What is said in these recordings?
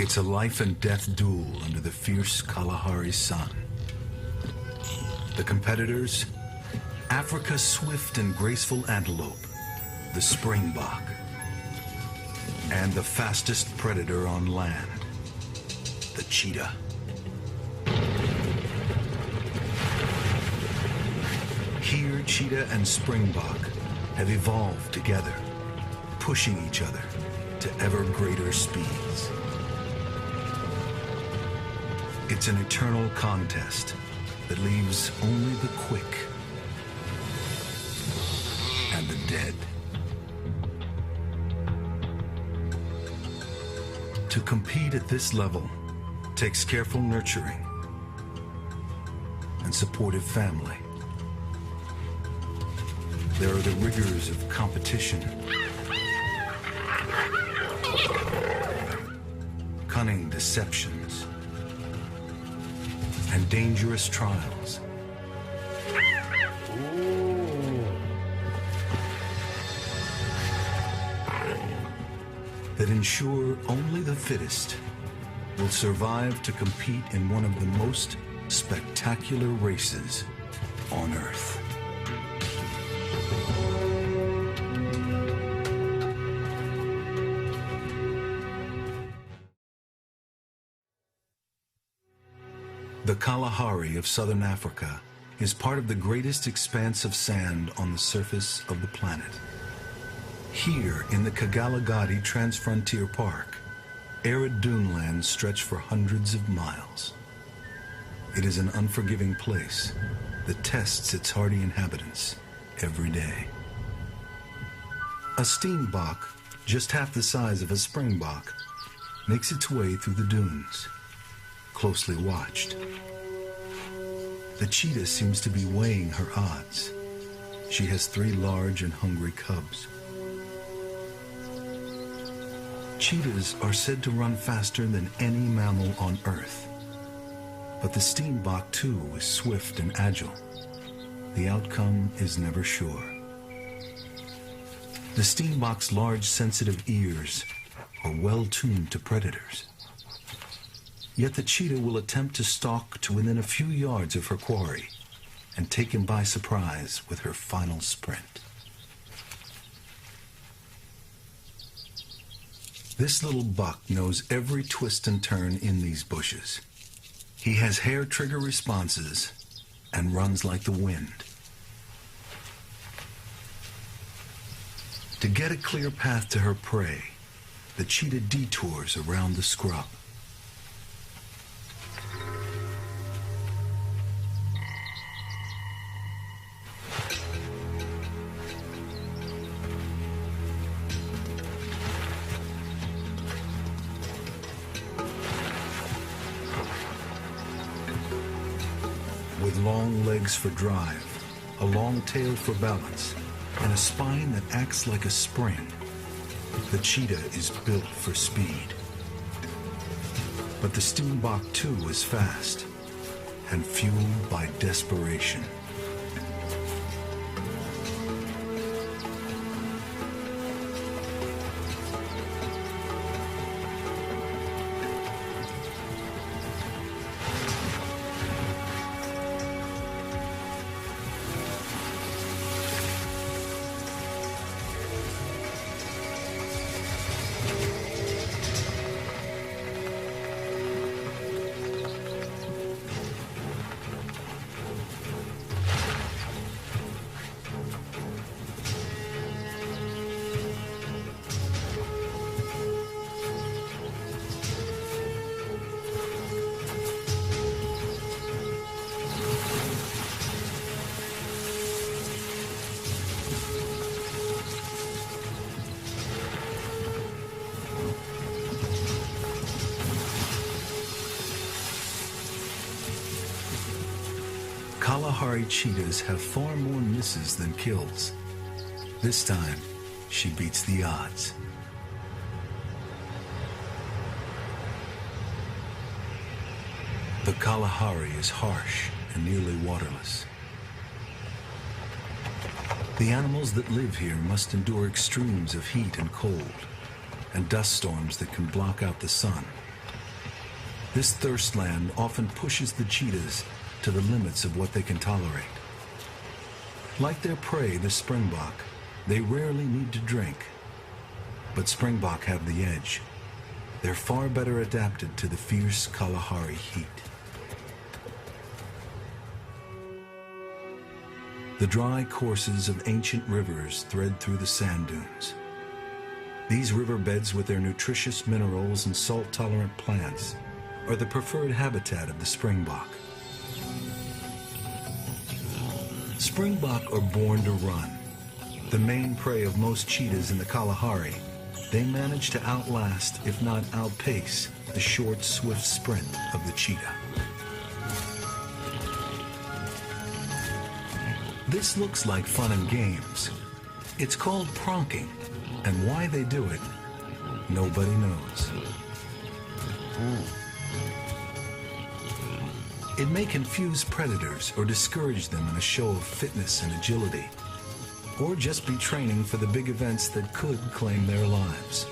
It's a life and death duel under the fierce Kalahari sun. The competitors, Africa's swift and graceful antelope, the springbok, and the fastest predator on land, the cheetah. Here, cheetah and springbok have evolved together, pushing each other to ever greater speeds. It's an eternal contest that leaves only the quick and the dead. To compete at this level takes careful nurturing and supportive family. There are the rigors of competition, cunning deceptions, and dangerous trials. That ensure only the fittest will survive to compete in one of the most spectacular races on Earth. The Kalahari of southern Africa is part of the greatest expanse of sand on the surface of the planet. Here, in the Kagalagadi Transfrontier Park, arid dunelands stretch for hundreds of miles. It is an unforgiving place that tests its hardy inhabitants every day. A steenbok, just half the size of a springbok, makes its way through the dunes, closely watched. The cheetah seems to be weighing her odds. She has 3 large and hungry cubs. Cheetahs are said to run faster than any mammal on Earth. But the steenbok, too, is swift and agile. The outcome is never sure. The steenbok's large, sensitive ears are well tuned to predators. Yet the cheetah will attempt to stalk to within a few yards of her quarry and take him by surprise with her final sprint. This little buck knows every twist and turn in these bushes. He has hair trigger responses and runs like the wind. To get a clear path to her prey, the cheetah detours around the scrub. With long legs for drive, a long tail for balance, and a spine that acts like a spring, the cheetah is built for speed. But the steenbok too is fast and fueled by desperation. Kalahari cheetahs have far more misses than kills. This time, she beats the odds. The Kalahari is harsh and nearly waterless. The animals that live here must endure extremes of heat and cold, and dust storms that can block out the sun This thirstland often pushes the cheetahs to the limits of what they can tolerate. Like their prey, the springbok, they rarely need to drink. But springbok have the edge. They're far better adapted to the fierce Kalahari heat. The dry courses of ancient rivers thread through the sand dunes. These riverbeds with their nutritious minerals and salt-tolerant plants are the preferred habitat of the springbok. Springbok are born to run. The main prey of most cheetahs in the Kalahari, they manage to outlast, if not outpace, the short, swift sprint of the cheetah. This looks like fun and games. It's called pronking, and why they do it, nobody knows. It may confuse predators or discourage them in a show of fitness and agility, or just be training for the big events that could claim their lives.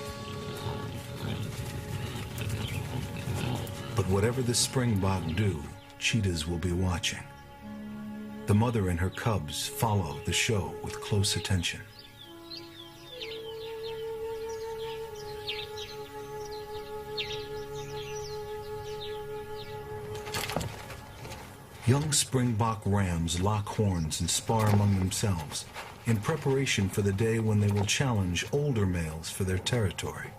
But whatever the springbok do, cheetahs will be watching. The mother and her cubs follow the show with close attention. Young springbok rams lock horns and spar among themselves in preparation for the day when they will challenge older males for their territory.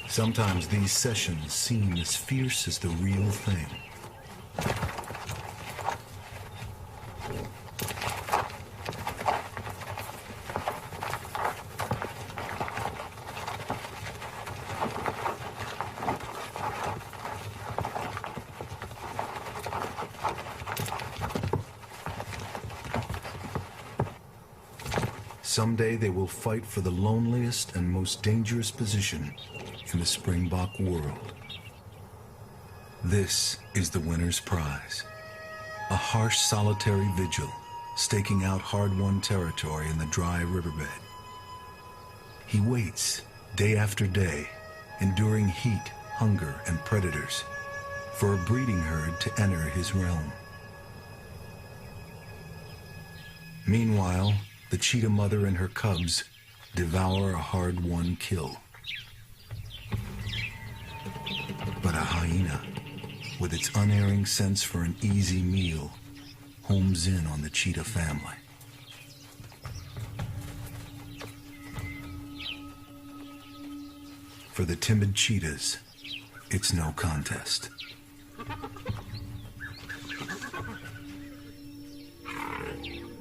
Sometimes these sessions seem as fierce as the real thing. Someday they will fight for the loneliest and most dangerous position in the springbok world. This is the winner's prize. A harsh, solitary vigil, staking out hard-won territory in the dry riverbed. He waits, day after day, enduring heat, hunger, and predators, for a breeding herd to enter his realm. Meanwhile, the cheetah mother and her cubs devour a hard-won kill. But a hyena, with its unerring sense for an easy meal, homes in on the cheetah family. For the timid cheetahs, it's no contest.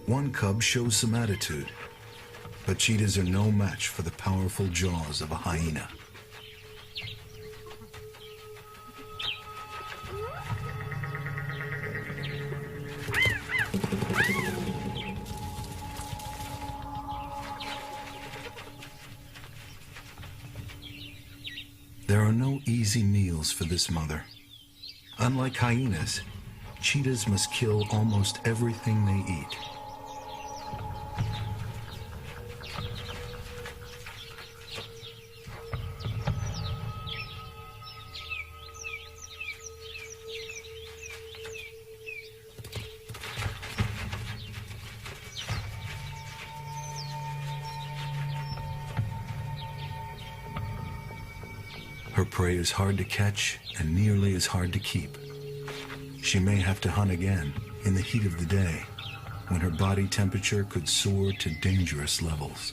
One cub shows some attitude, but cheetahs are no match for the powerful jaws of a hyena. There are no easy meals for this mother. Unlike hyenas, cheetahs must kill almost everything they eat. Her prey is hard to catch and nearly as hard to keep. She may have to hunt again in the heat of the day, when her body temperature could soar to dangerous levels.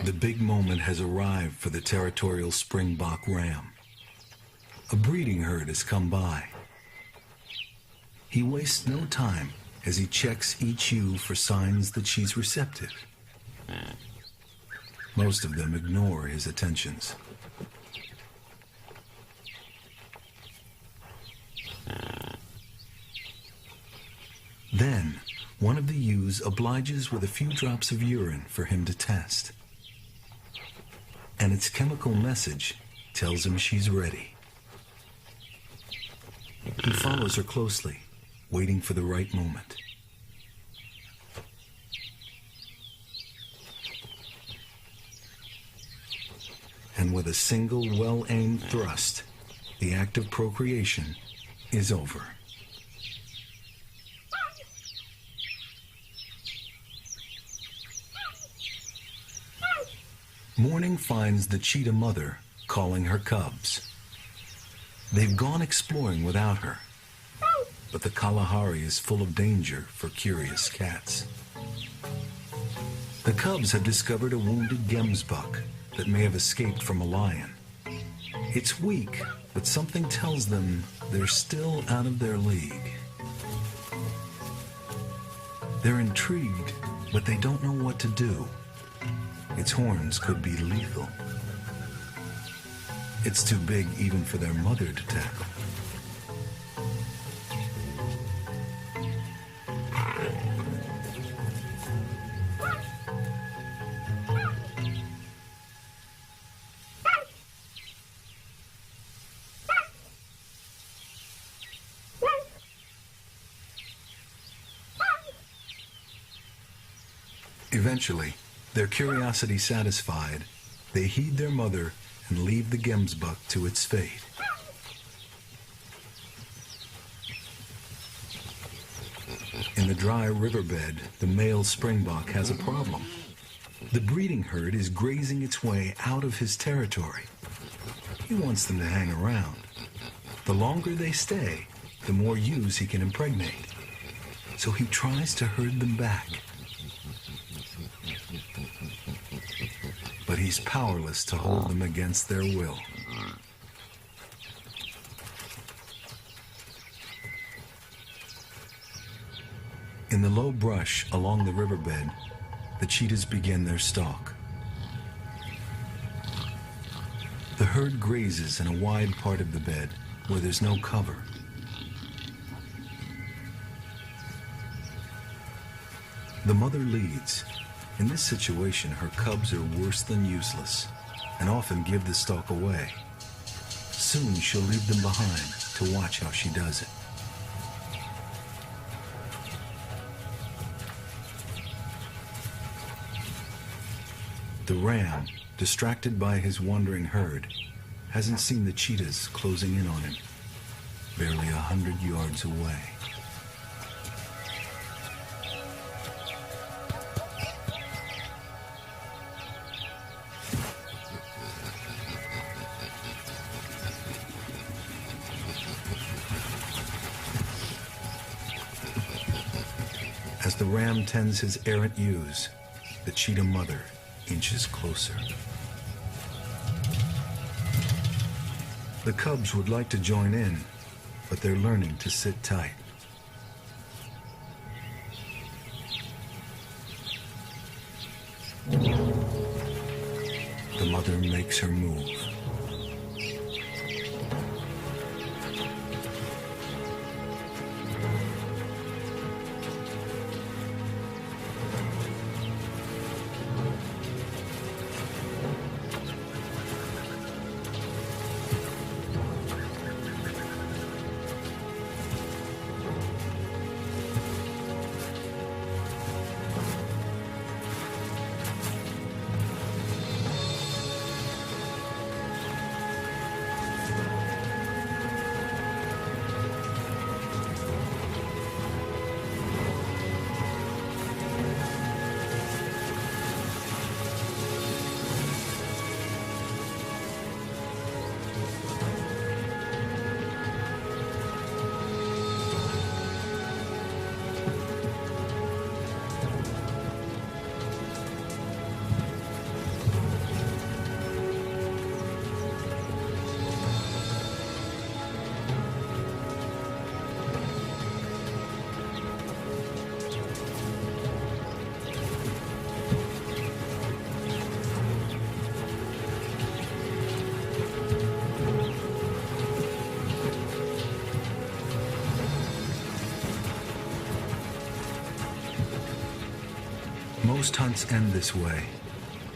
The big moment has arrived for the territorial springbok ram. A breeding herd has come by. He wastes no time as he checks each ewe for signs that she's receptive. Most of them ignore his attentions. Then, one of the ewes obliges with a few drops of urine for him to test. And its chemical message tells him she's ready. He follows her closely, waiting for the right moment. And with a single well-aimed thrust, the act of procreation is over. Morning finds the cheetah mother calling her cubs. They've gone exploring without her, but the Kalahari is full of danger for curious cats. The cubs have discovered a wounded gemsbuck that may have escaped from a lion. It's weak, but something tells them they're still out of their league. They're intrigued, but they don't know what to do. Its horns could be lethal. It's too big even for their mother to tackle. Eventually, their curiosity satisfied, they heed their mother and leave the gemsbuck to its fate. In the dry riverbed, the male springbok has a problem. The breeding herd is grazing its way out of his territory. He wants them to hang around. The longer they stay, the more ewes he can impregnate. So he tries to herd them back. But he's powerless to hold them against their will. In the low brush along the riverbed, the cheetahs begin their stalk. The herd grazes in a wide part of the bed where there's no cover. The mother leads. In this situation, her cubs are worse than useless and often give the stalk away. Soon she'll leave them behind to watch how she does it. The ram, distracted by his wandering herd, hasn't seen the cheetahs closing in on him, barely 100 yards away. As the ram tends his errant ewes, the cheetah mother inches closer. The cubs would like to join in, but they're learning to sit tight. The mother makes her move. Most hunts end this way.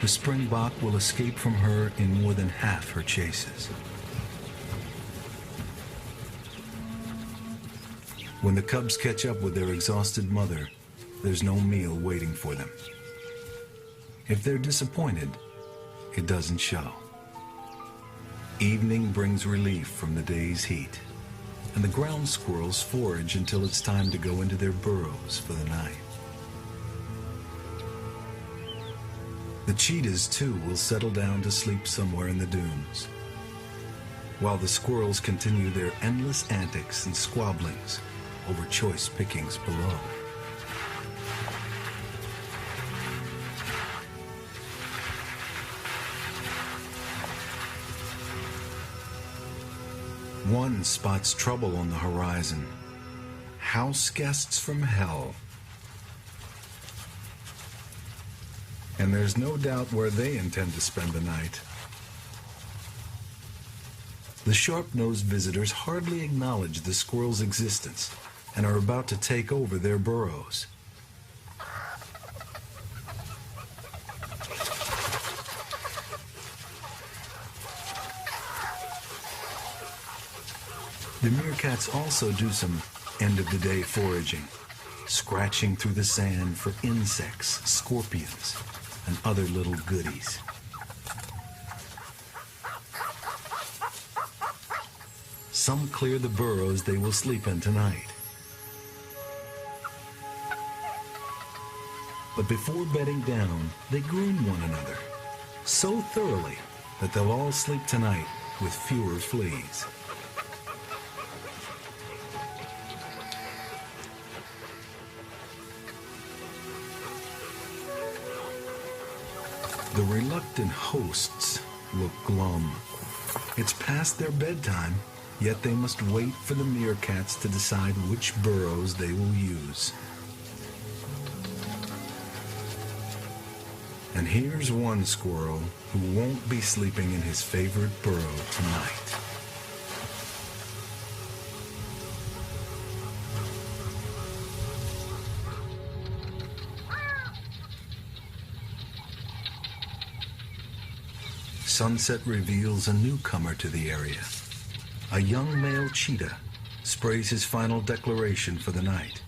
The springbok will escape from her in more than half her chases. When the cubs catch up with their exhausted mother, there's no meal waiting for them. If they're disappointed, it doesn't show. Evening brings relief from the day's heat, and the ground squirrels forage until it's time to go into their burrows for the night. The cheetahs, too, will settle down to sleep somewhere in the dunes, while the squirrels continue their endless antics and squabblings over choice pickings below. One spots trouble on the horizon. House guests from hell. And there's no doubt where they intend to spend the night. The sharp-nosed visitors hardly acknowledge the squirrel's existence and are about to take over their burrows. The meerkats also do some end-of-the-day foraging, scratching through the sand for insects, scorpions, and other little goodies. Some clear the burrows they will sleep in tonight. But before bedding down, they groom one another so thoroughly that they'll all sleep tonight with fewer fleas. The reluctant hosts look glum. It's past their bedtime, yet they must wait for the meerkats to decide which burrows they will use. And here's one squirrel who won't be sleeping in his favorite burrow tonight. Sunset reveals a newcomer to the area. A young male cheetah sprays his final declaration for the night.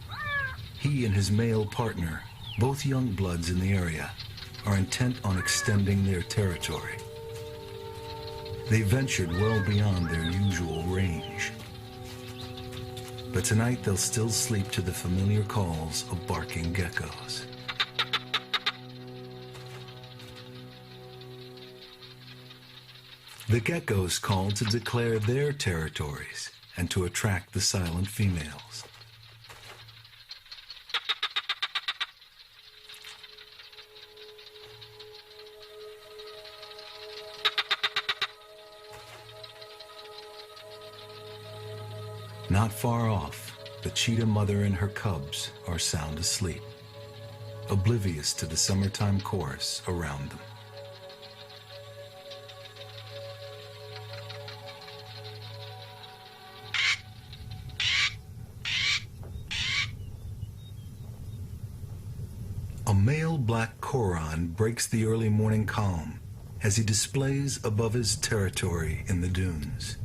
He and his male partner, both young bloods in the area, are intent on extending their territory. They ventured well beyond their usual range. But tonight they'll still sleep to the familiar calls of barking geckos. The geckos call to declare their territories and to attract the silent females. Not far off, the cheetah mother and her cubs are sound asleep, oblivious to the summertime chorus around them. A male black coron breaks the early morning calm as he displays above his territory in the dunes.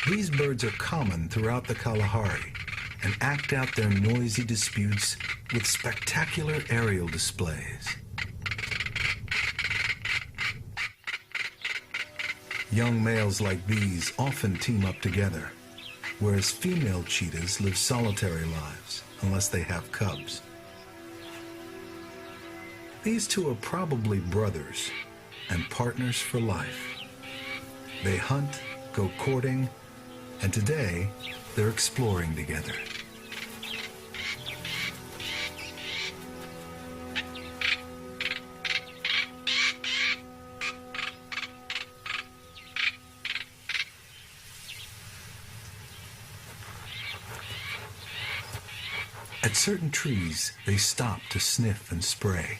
These birds are common throughout the Kalahari and act out their noisy disputes with spectacular aerial displays. Young males like these often team up together, whereas female cheetahs live solitary lives unless they have cubs. These two are probably brothers and partners for life. They hunt, go courting, and today they're exploring together. At certain trees, they stop to sniff and spray.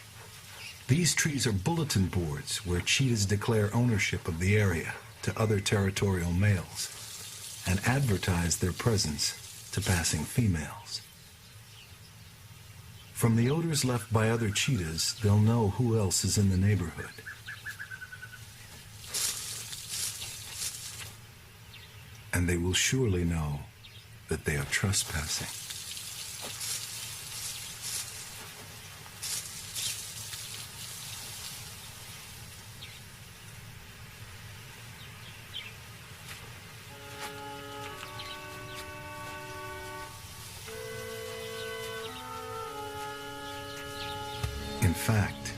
These trees are bulletin boards where cheetahs declare ownership of the area to other territorial males and advertise their presence to passing females. From the odors left by other cheetahs, they'll know who else is in the neighborhood. and they will surely know that they are trespassing. In fact,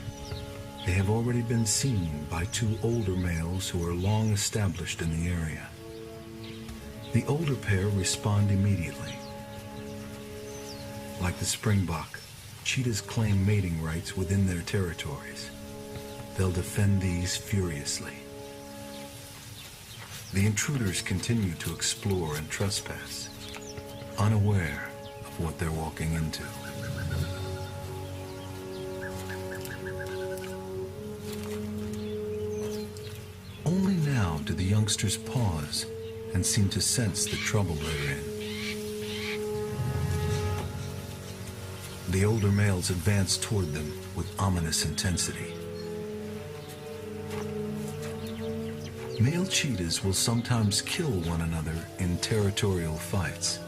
they have already been seen by two older males who are long established in the area. The older pair respond immediately. Like the springbok, cheetahs claim mating rights within their territories. They'll defend these furiously. The intruders continue to explore and trespass, unaware of what they're walking into. Only now do the youngsters pause and seem to sense the trouble they're in. The older males advance toward them with ominous intensity. Male cheetahs will sometimes kill one another in territorial fights.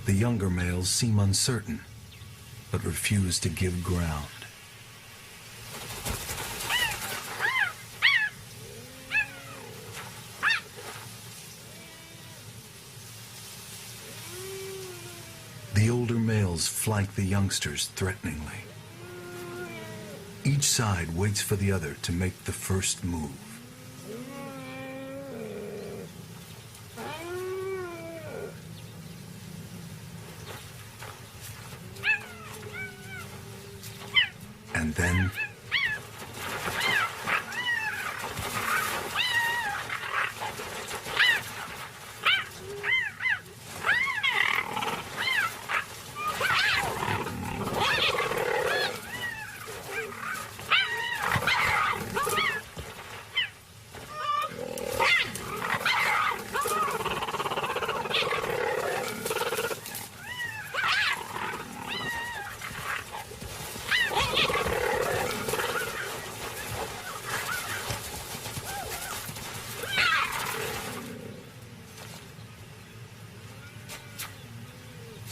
The younger males seem uncertain, but refuse to give ground. The older males flank the youngsters threateningly. Each side waits for the other to make the first move. And then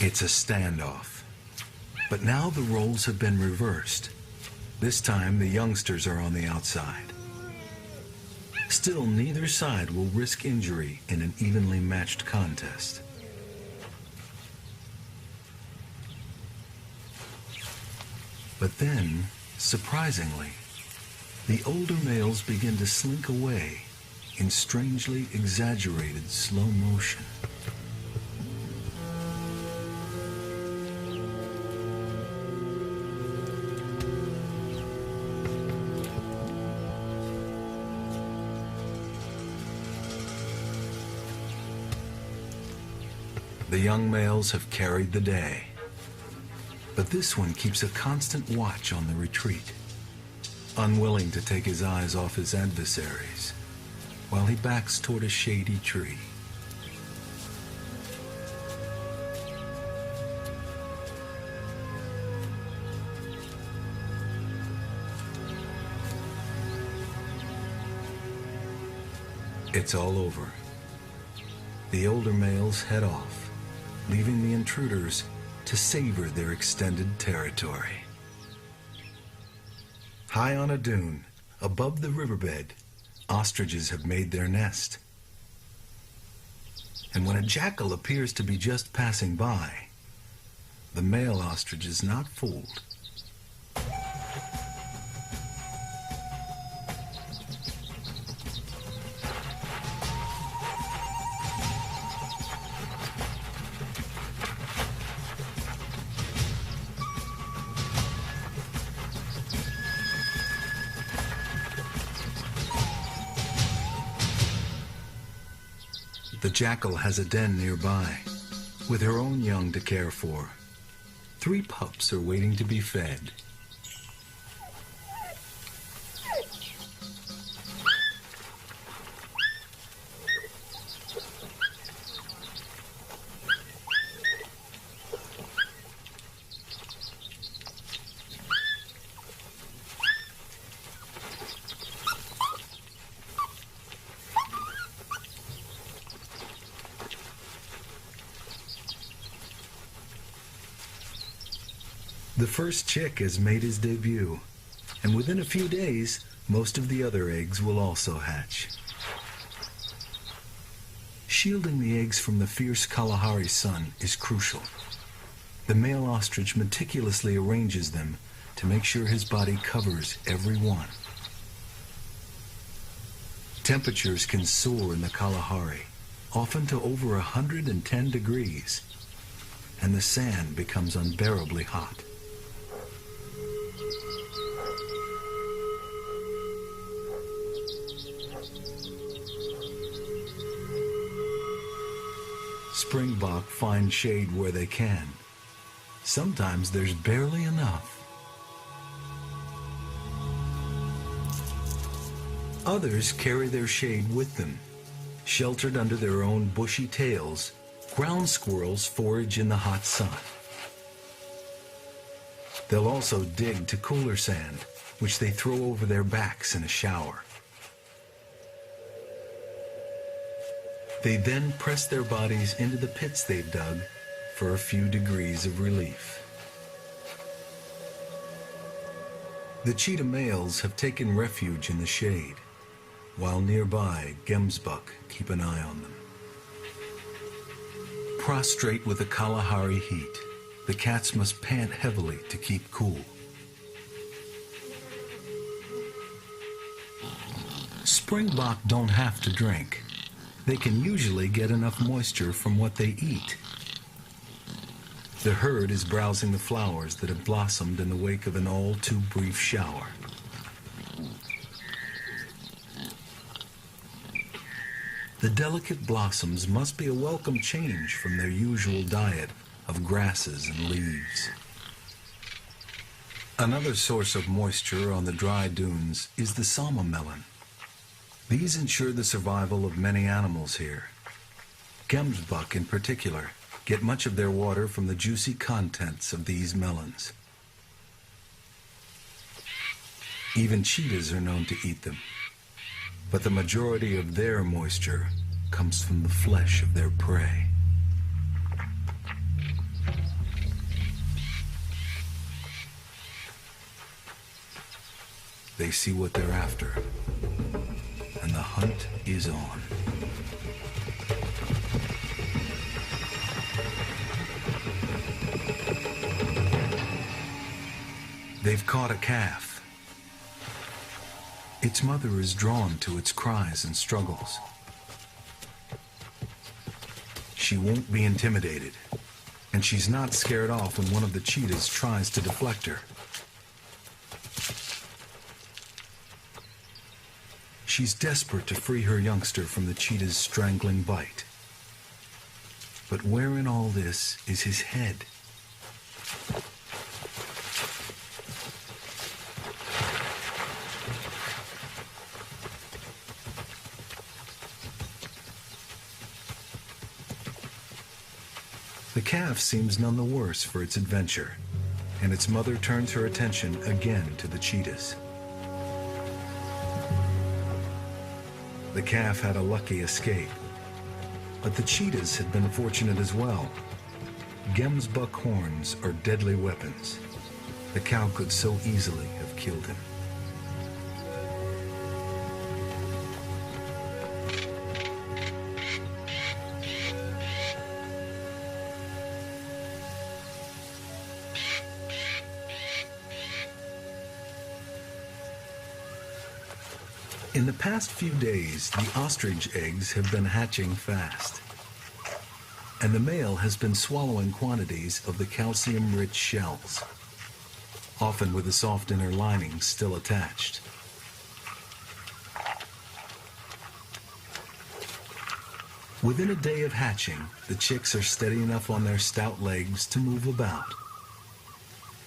it's a standoff. But now the roles have been reversed. This time the youngsters are on the outside. Still, neither side will risk injury in an evenly matched contest. But then, surprisingly, the older males begin to slink away in strangely exaggerated slow motion. The young males have carried the day, but this one keeps a constant watch on the retreat, unwilling to take his eyes off his adversaries, while he backs toward a shady tree. It's all over. The older males head off, leaving the intruders to savor their extended territory. High on a dune, above the riverbed, ostriches have made their nest. And when a jackal appears to be just passing by, the male ostrich is not fooled. The jackal has a den nearby, with her own young to care for. 3 pups are waiting to be fed. The first chick has made his debut, and within a few days, most of the other eggs will also hatch. Shielding the eggs from the fierce Kalahari sun is crucial. The male ostrich meticulously arranges them to make sure his body covers every one. Temperatures can soar in the Kalahari, often to over 110 degrees, and the sand becomes unbearably hot. Springbok find shade where they can. Sometimes there's barely enough. Others carry their shade with them. Sheltered under their own bushy tails, ground squirrels forage in the hot sun. They'll also dig to cooler sand, which they throw over their backs in a shower. They then press their bodies into the pits they've dug for a few degrees of relief. The cheetah males have taken refuge in the shade, while nearby gemsbuck keep an eye on them. Prostrate with the Kalahari heat, the cats must pant heavily to keep cool. Springbok don't have to drink. They can usually get enough moisture from what they eat. The herd is browsing the flowers that have blossomed in the wake of an all-too-brief shower. The delicate blossoms must be a welcome change from their usual diet of grasses and leaves. Another source of moisture on the dry dunes is the sama melon. These ensure the survival of many animals here. Gemsbuck in particular get much of their water from the juicy contents of these melons. Even cheetahs are known to eat them, but the majority of their moisture comes from the flesh of their prey. They see what they're after, and the hunt is on. They've caught a calf. Its mother is drawn to its cries and struggles. She won't be intimidated, and she's not scared off when one of the cheetahs tries to deflect her. She's desperate to free her youngster from the cheetah's strangling bite. But where in all this is his head? The calf seems none the worse for its adventure, and its mother turns her attention again to the cheetahs. The calf had a lucky escape, but the cheetahs had been fortunate as well. Gemsbuck horns are deadly weapons. The cow could so easily have killed him. In the past few days, the ostrich eggs have been hatching fast, and the male has been swallowing quantities of the calcium-rich shells, often with the soft inner lining still attached. Within a day of hatching, the chicks are steady enough on their stout legs to move about.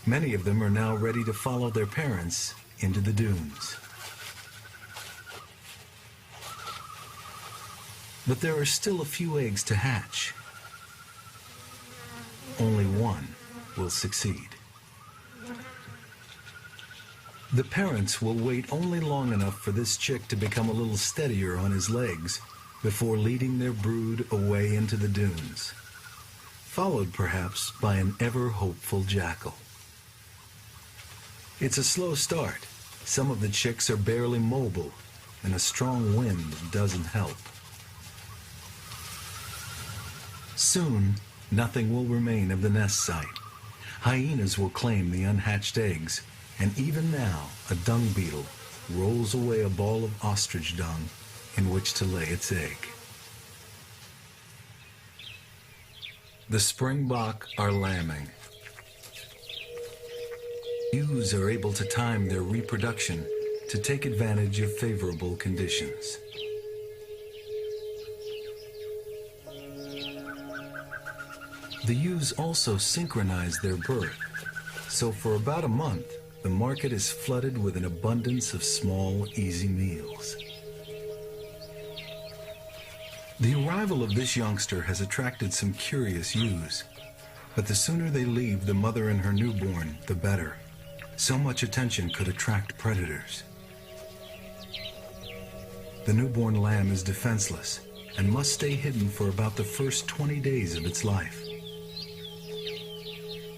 Many of them are now ready to follow their parents into the dunes. But there are still a few eggs to hatch. Only one will succeed. The parents will wait only long enough for this chick to become a little steadier on his legs before leading their brood away into the dunes, followed perhaps by an ever-hopeful jackal. It's a slow start. Some of the chicks are barely mobile, and a strong wind doesn't help. Soon, nothing will remain of the nest site. Hyenas will claim the unhatched eggs, and even now, a dung beetle rolls away a ball of ostrich dung in which to lay its egg. The springbok are lambing. Ewes are able to time their reproduction to take advantage of favorable conditions. The ewes also synchronize their birth, so for about a month, the market is flooded with an abundance of small, easy meals. The arrival of this youngster has attracted some curious ewes, but the sooner they leave the mother and her newborn, the better. So much attention could attract predators. The newborn lamb is defenseless and must stay hidden for about the first 20 days of its life.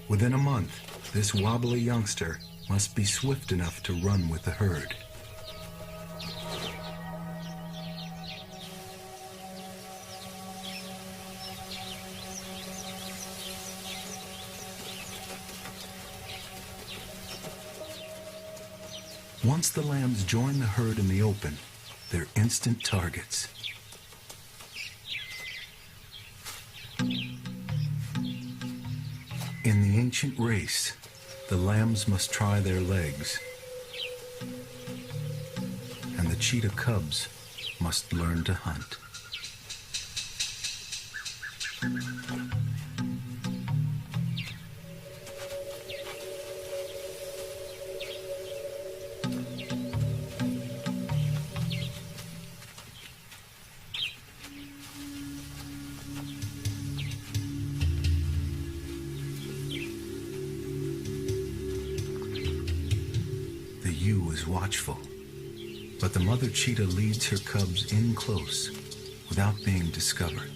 Within a month, this wobbly youngster must be swift enough to run with the herd. Once the lambs join the herd in the open, they're instant targets. In the ancient race, the lambs must try their legs, and the cheetah cubs must learn to hunt. Watchful, but the mother cheetah leads her cubs in close without being discovered.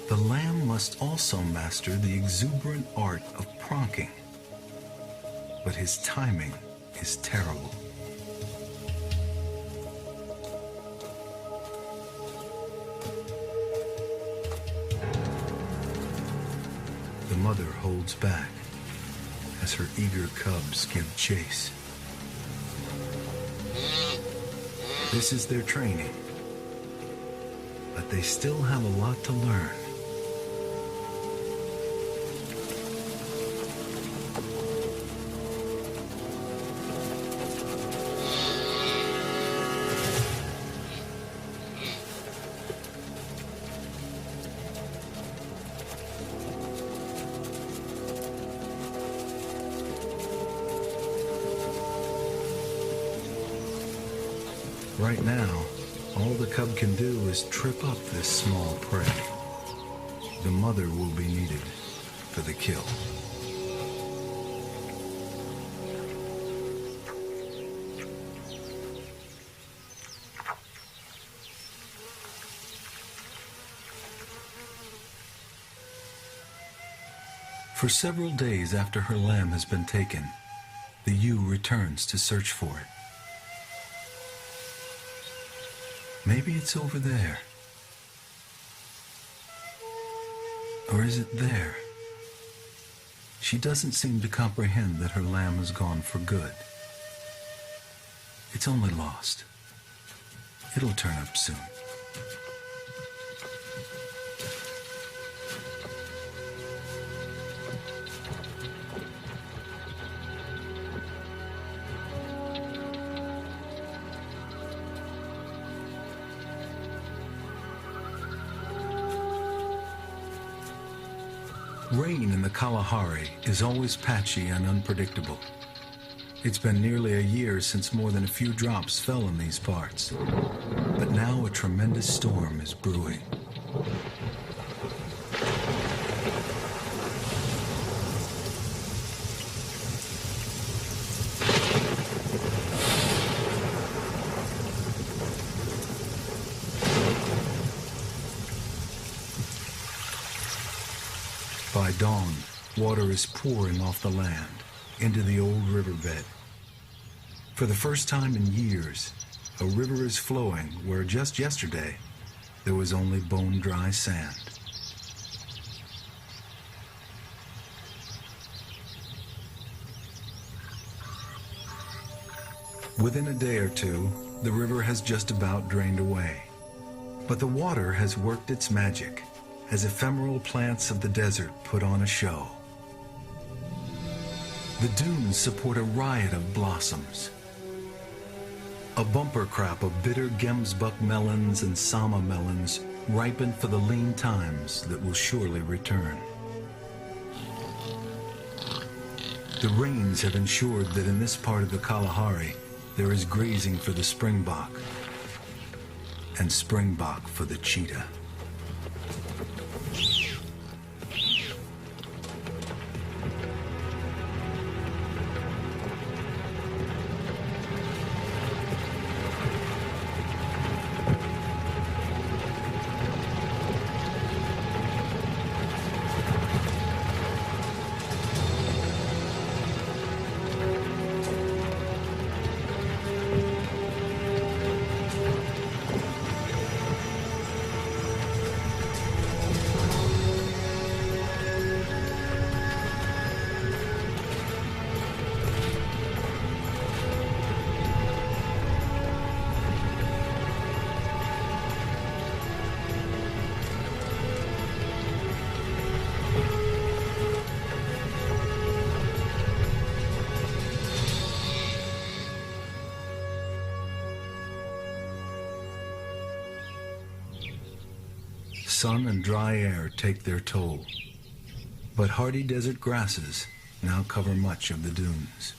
The lamb must also master the exuberant art of pronking, but his timing is terrible. The mother holds back as her eager cubs give chase. This is their training, but they still have a lot to learn. Right now, all the cub can do is trip up this small prey. The mother will be needed for the kill. For several days after her lamb has been taken, the ewe returns to search for it. Maybe it's over there. Or is it there? She doesn't seem to comprehend that her lamb has gone for good. It's only lost. It'll turn up soon. Rain in the Kalahari is always patchy and unpredictable. It's been nearly a year since more than a few drops fell in these parts. But now a tremendous storm is brewing. By dawn, water is pouring off the land into the old riverbed. For the first time in years, a river is flowing where just yesterday there was only bone-dry sand. Within a day or two, the river has just about drained away. But the water has worked its magic as ephemeral plants of the desert put on a show. The dunes support a riot of blossoms. A bumper crop of bitter gemsbuck melons and sama melons ripen for the lean times that will surely return. The rains have ensured that in this part of the Kalahari, there is grazing for the springbok, and springbok for the cheetah. Sun and dry air take their toll, but hardy desert grasses now cover much of the dunes.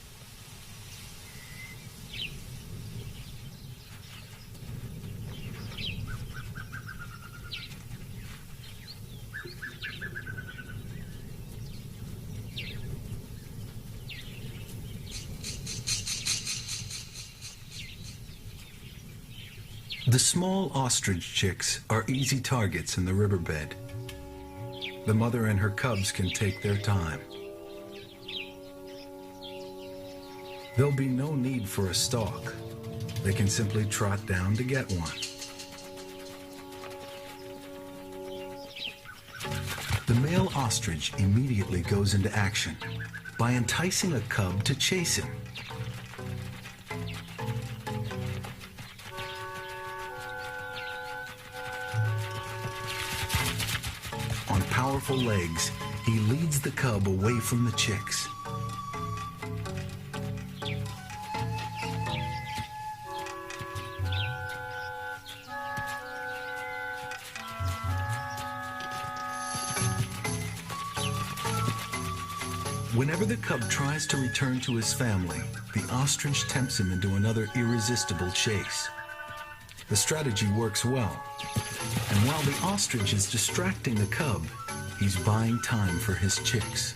The small ostrich chicks are easy targets in the riverbed. The mother and her cubs can take their time. There'll be no need for a stalk. They can simply trot down to get one. The male ostrich immediately goes into action by enticing a cub to chase him. On powerful legs, he leads the cub away from the chicks. Whenever the cub tries to return to his family, the ostrich tempts him into another irresistible chase. The strategy works well, and while the ostrich is distracting the cub, he's buying time for his chicks.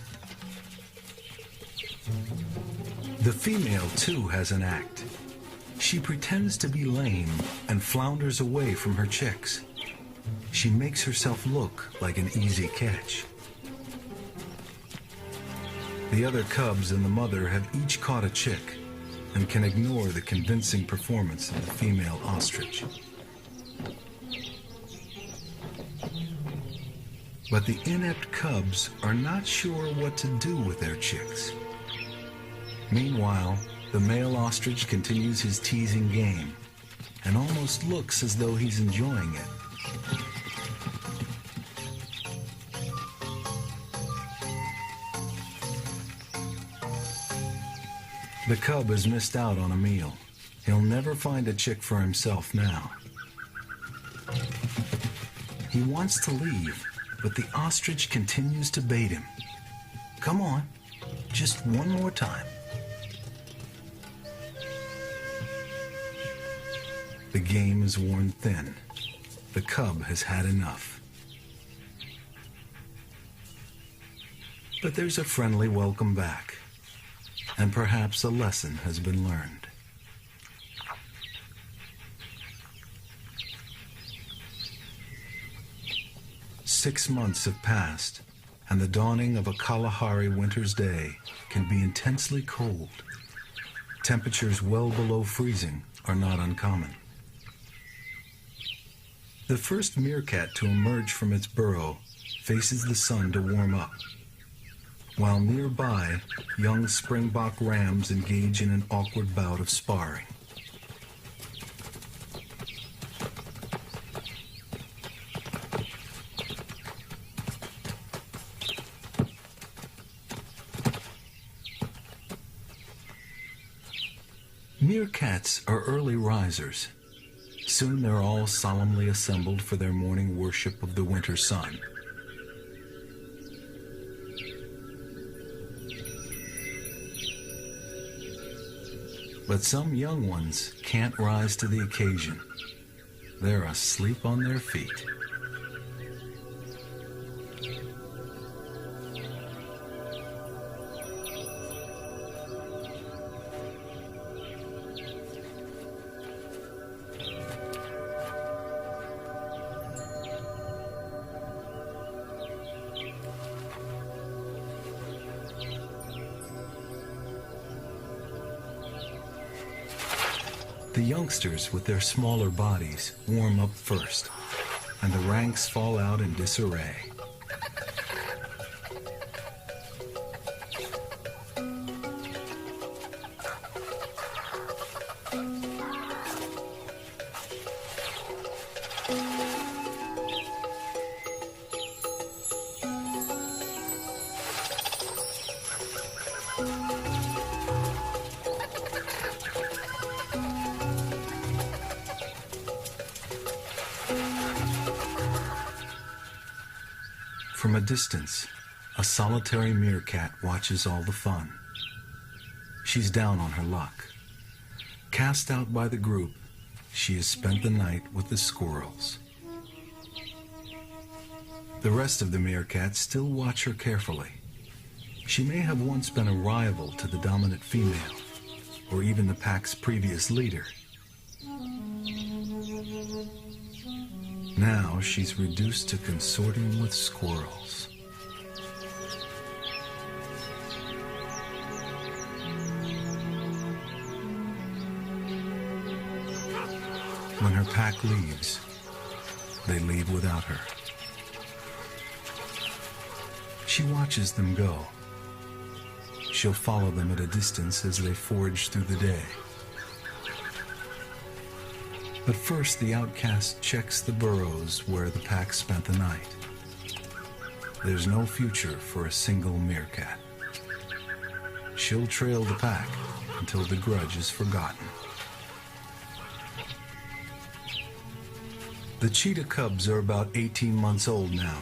The female, too, has an act. She pretends to be lame and flounders away from her chicks. She makes herself look like an easy catch. The other cubs and the mother have each caught a chick and can ignore the convincing performance of the female ostrich. But the inept cubs are not sure what to do with their chicks. Meanwhile, the male ostrich continues his teasing game and almost looks as though he's enjoying it. The cub has missed out on a meal. He'll never find a chick for himself now. He wants to leave, but the ostrich continues to bait him. Come on, just one more time. The game is worn thin. The cub has had enough. But there's a friendly welcome back, and perhaps a lesson has been learned. Six months have passed, and the dawning of a Kalahari winter's day can be intensely cold. Temperatures well below freezing are not uncommon. The first meerkat to emerge from its burrow faces the sun to warm up, while nearby, young springbok rams engage in an awkward bout of sparring. Meerkats are early risers. Soon they're all solemnly assembled for their morning worship of the winter sun. But some young ones can't rise to the occasion. They're asleep on their feet. The youngsters with their smaller bodies warm up first, and the ranks fall out in disarray. From a distance, a solitary meerkat watches all the fun. She's down on her luck. Cast out by the group, she has spent the night with the squirrels. The rest of the meerkats still watch her carefully. She may have once been a rival to the dominant female, or even the pack's previous leader. Now she's reduced to consorting with squirrels. When her pack leaves, they leave without her. She watches them go. She'll follow them at a distance as they forage through the day. But first, the outcast checks the burrows where the pack spent the night. There's no future for a single meerkat. She'll trail the pack until the grudge is forgotten. The cheetah cubs are about 18 months old now,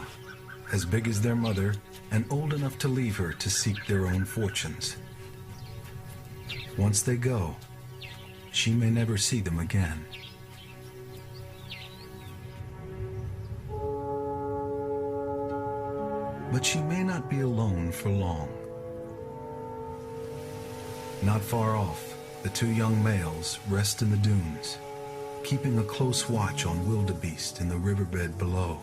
as big as their mother and old enough to leave her to seek their own fortunes. Once they go, she may never see them again. But she may not be alone for long. Not far off, the two young males rest in the dunes, keeping a close watch on wildebeest in the riverbed below.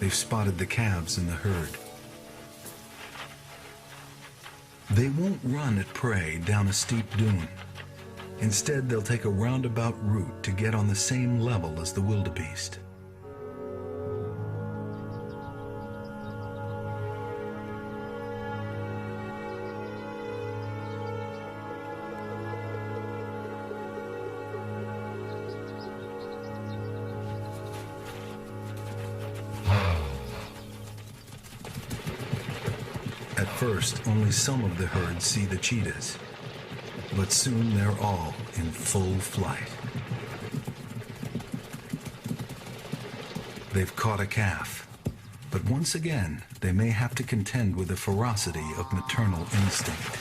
They've spotted the calves in the herd. They won't run at prey down a steep dune. Instead, they'll take a roundabout route to get on the same level as the wildebeest. At first, only some of the herd see the cheetahs, but soon they're all in full flight. They've caught a calf, but once again, they may have to contend with the ferocity of maternal instinct.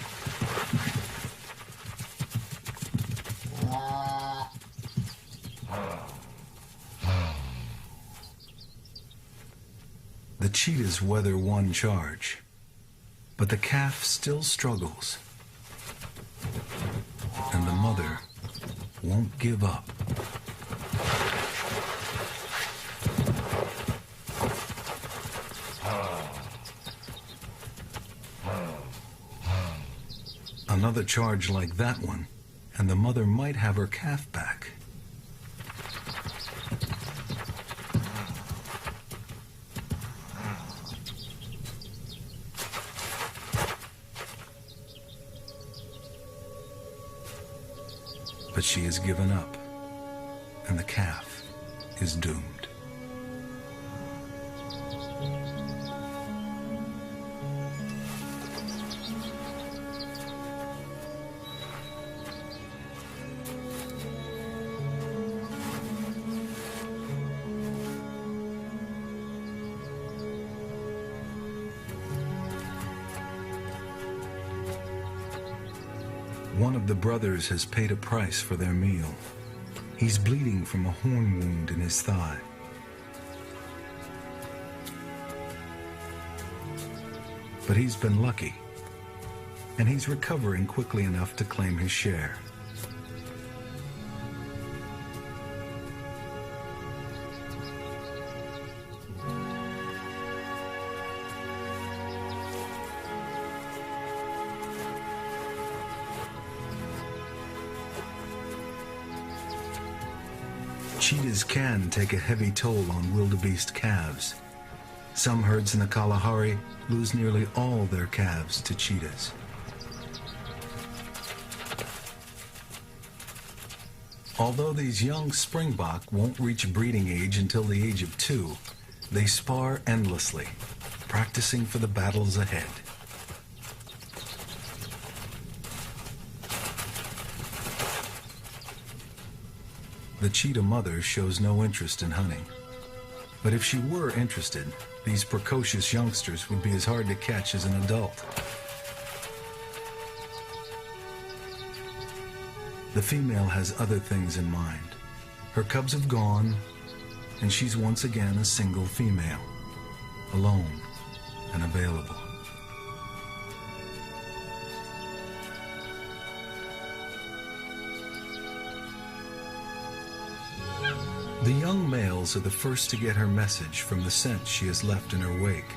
The cheetahs weather one charge, but the calf still struggles, and the mother won't give up. Another charge like that one, and the mother might have her calf back. But she has given up, and the calf is doomed. One of the brothers has paid a price for their meal. He's bleeding from a horn wound in his thigh. But he's been lucky, and he's recovering quickly enough to claim his share. Cheetahs can take a heavy toll on wildebeest calves. Some herds in the Kalahari lose nearly all their calves to cheetahs. Although these young springbok won't reach breeding age until the age of 2, they spar endlessly, practicing for the battles ahead. The cheetah mother shows no interest in hunting. But if she were interested, these precocious youngsters would be as hard to catch as an adult. The female has other things in mind. Her cubs have gone, and she's once again a single female, alone and available. The young males are the first to get her message from the scent she has left in her wake,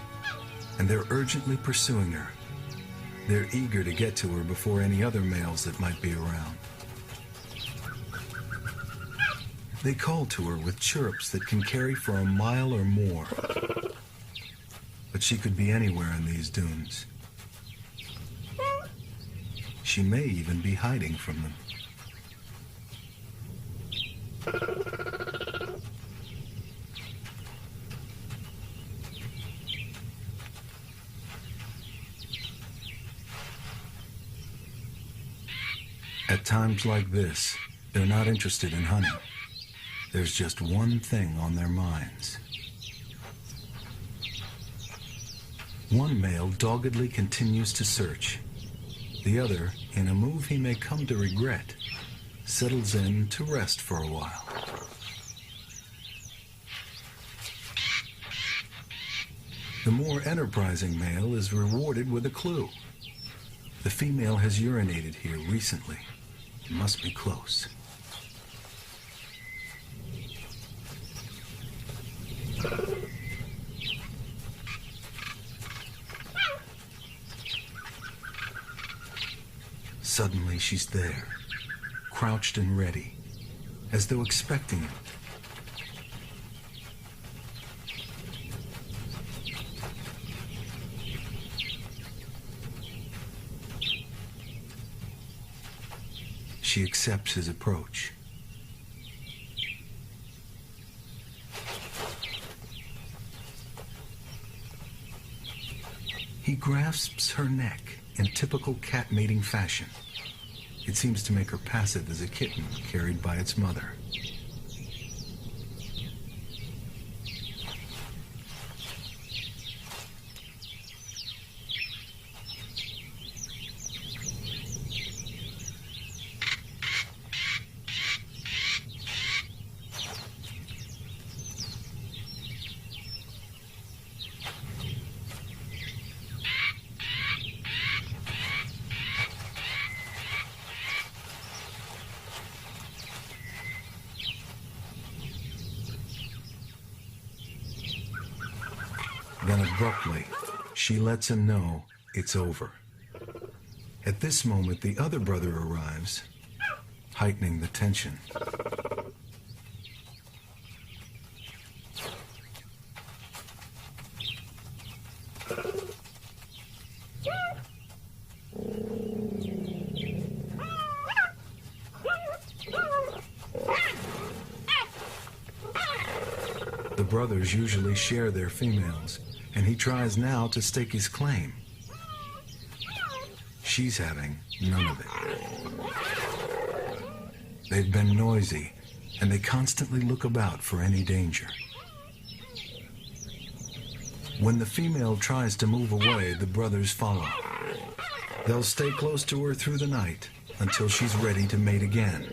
and they're urgently pursuing her. They're eager to get to her before any other males that might be around. They call to her with chirps that can carry for a mile or more, but she could be anywhere in these dunes. She may even be hiding from them. At times like this, they're not interested in hunting. There's just one thing on their minds. One male doggedly continues to search. The other, in a move he may come to regret, settles in to rest for a while. The more enterprising male is rewarded with a clue. The female has urinated here recently. It must be close. Suddenly she's there, crouched and ready, as though expecting it. She accepts his approach. He grasps her neck in typical cat mating fashion. It seems to make her passive as a kitten carried by its mother. Then abruptly, she lets him know it's over. At this moment, the other brother arrives, heightening the tension. The brothers usually share their females, and he tries now to stake his claim. She's having none of it. They've been noisy, and they constantly look about for any danger. When the female tries to move away, the brothers follow. They'll stay close to her through the night until she's ready to mate again.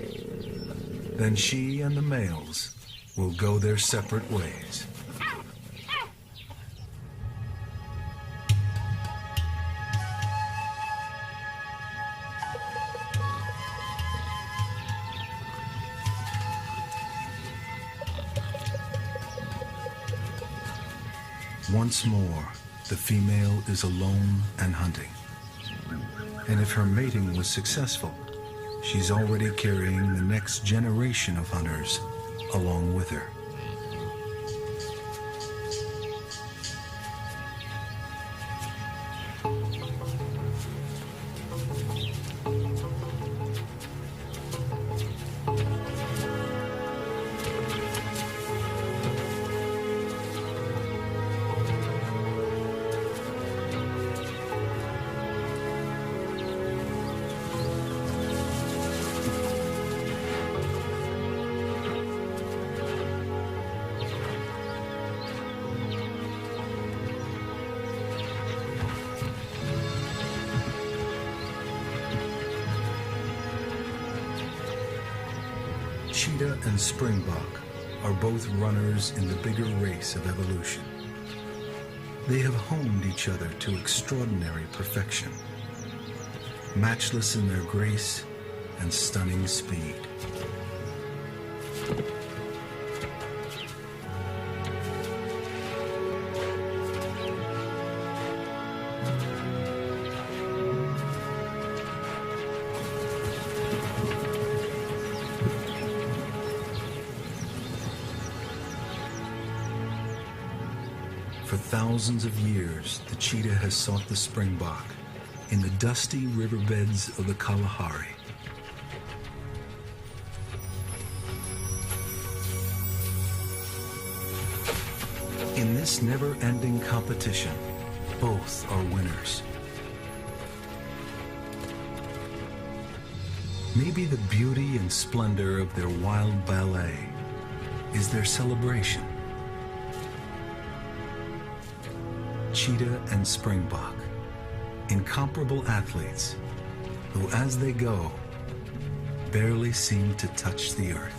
Then she and the males will go their separate ways. Once more, the female is alone and hunting. And if her mating was successful, she's already carrying the next generation of hunters along with her. Cheetah and springbok are both runners in the bigger race of evolution. They have honed each other to extraordinary perfection, matchless in their grace and stunning speed. For thousands of years, the cheetah has sought the springbok in the dusty riverbeds of the Kalahari. In this never-ending competition, both are winners. Maybe the beauty and splendor of their wild ballet is their celebration. Cheetah and springbok, incomparable athletes who, as they go, barely seem to touch the earth.